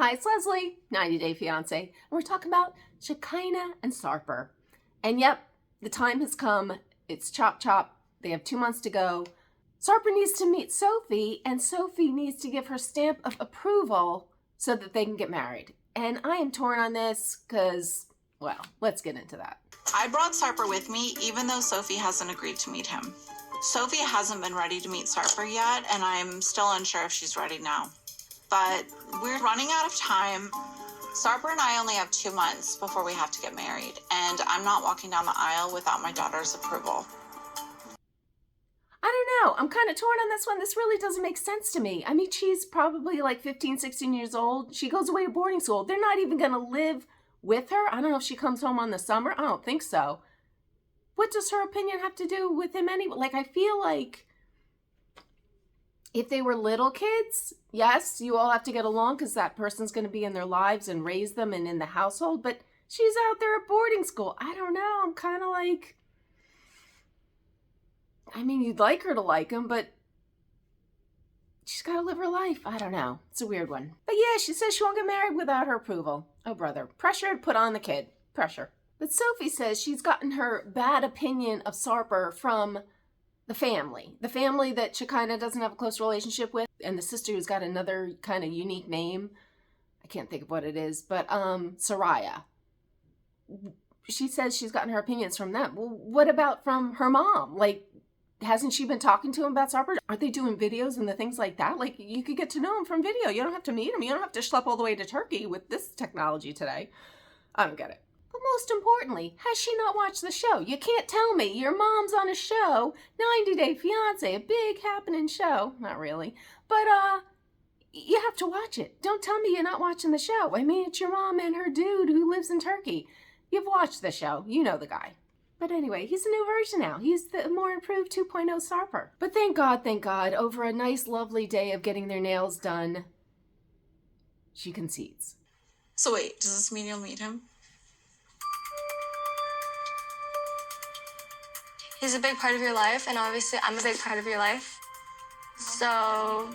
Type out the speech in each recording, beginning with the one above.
Hi, it's Leslie, 90 Day Fiancé, and we're talking about Shekinah and Sarper. And yep, the time has come. It's chop chop. They have 2 months to go. Sarper needs to meet Sophie, and Sophie needs to give her stamp of approval so that they can get married. And I am torn on this because, well, let's get into that. I brought Sarper with me, even though Sophie hasn't agreed to meet him. Sophie hasn't been ready to meet Sarper yet, and I'm still unsure if she's ready now. But we're running out of time. Sarper and I only have 2 months before we have to get married, and I'm not walking down the aisle without my daughter's approval. I don't know. I'm kind of torn on this one. This really doesn't make sense to me. I mean, she's probably like 15, 16 years old. She goes away to boarding school. They're not even going to live with her. I don't know if she comes home on the summer. I don't think so. What does her opinion have to do with him anyway? Like, I feel like if they were little kids, yes, you all have to get along because that person's going to be in their lives and raise them and in the household. But she's out there at boarding school. I don't know. I'm kind of like, I mean, you'd like her to like him, but she's got to live her life. I don't know. It's a weird one. But yeah, she says she won't get married without her approval. Oh, brother. Pressure put on the kid. Pressure. But Sophie says she's gotten her bad opinion of Sarper from the family that Shekinah doesn't have a close relationship with, and the sister who's got another kind of unique name. I can't think of what it is, but Soraya. She says she's gotten her opinions from them. Well, what about from her mom? Like, hasn't she been talking to him about Sarper? Aren't they doing videos and the things like that? Like, you could get to know him from video. You don't have to meet him. You don't have to schlep all the way to Turkey with this technology today. I don't get it. But most importantly, has she not watched the show? You can't tell me your mom's on a show, 90 Day Fiancé, a big happening show. Not really. But, you have to watch it. Don't tell me you're not watching the show. I mean, it's your mom and her dude who lives in Turkey. You've watched the show. You know the guy. But anyway, he's a new version now. He's the more improved 2.0 Sarper. But thank God, over a nice, lovely day of getting their nails done, she concedes. So wait, does this mean you'll meet him? He's a big part of your life, and obviously I'm a big part of your life. So,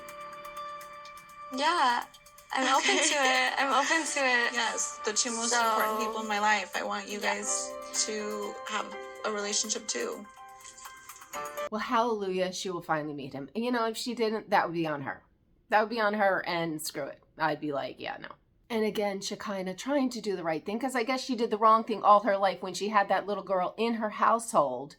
yeah, I'm open to it. I'm open to it. Yes, the two most important people in my life. I want you guys to have a relationship too. Well, hallelujah, she will finally meet him. And you know, if she didn't, that would be on her. That would be on her, and screw it. I'd be like, yeah, no. And again, Shekinah trying to do the right thing, because I guess she did the wrong thing all her life when she had that little girl in her household.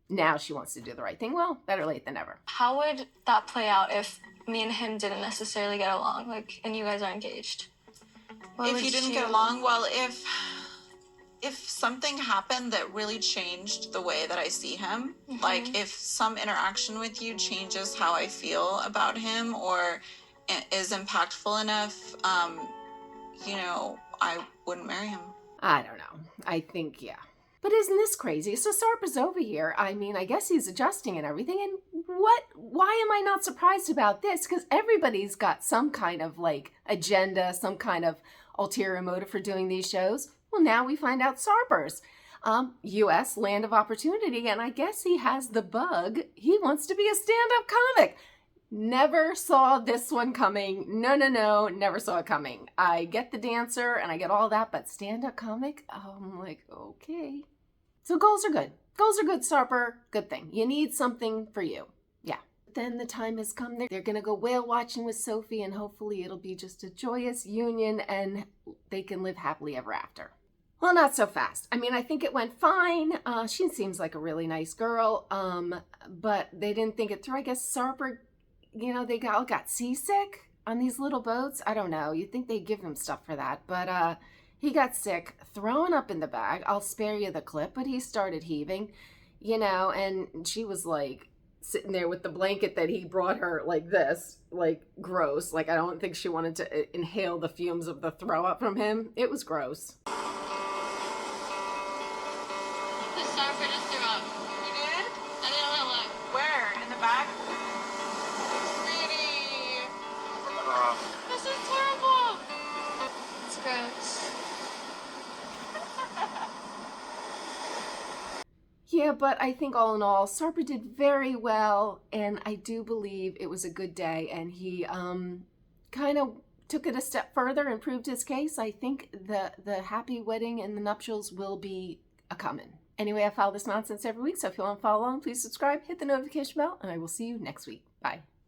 Now she wants to do the right thing. Well, better late than never. How would that play out if me and him didn't necessarily get along, like, and you guys are engaged? If you didn't get along, well, if something happened that really changed the way that I see him, like if some interaction with you changes how I feel about him or is impactful enough, I wouldn't marry him. I don't know. I think, yeah. But isn't this crazy? So Sarper's over here. I mean, I guess he's adjusting and everything. And why am I not surprised about this? Because everybody's got some kind of like agenda, some kind of ulterior motive for doing these shows. Well, now we find out Sarper's. U.S. land of opportunity. And I guess he has the bug. He wants to be a stand-up comic. Never saw this one coming. No, never saw it coming. I get the dancer and I get all that, but stand-up comic? I'm like, okay. So goals are good. Goals are good, Sarper. Good thing. You need something for you. Yeah. Then the time has come. They're going to go whale watching with Sophie, and hopefully it'll be just a joyous union and they can live happily ever after. Well, not so fast. I mean, I think it went fine. She seems like a really nice girl, but they didn't think it through. I guess Sarper, they all got seasick on these little boats. I don't know. You'd think they'd give him stuff for that, but he got sick, throwing up in the bag. I'll spare you the clip, but he started heaving, and she was like sitting there with the blanket that he brought her like this, like gross. Like, I don't think she wanted to inhale the fumes of the throw up from him. It was gross. The Sarper just threw up. You did? I didn't want to look. Where? In the back? Sweetie. This is terrible. It's gross. Yeah, but I think all in all, Sarper did very well, and I do believe it was a good day, and he kind of took it a step further and proved his case, I think the happy wedding and the nuptials will be a coming. Anyway, I follow this nonsense every week, so if you want to follow along, please subscribe, hit the notification bell, and I will see you next week. Bye.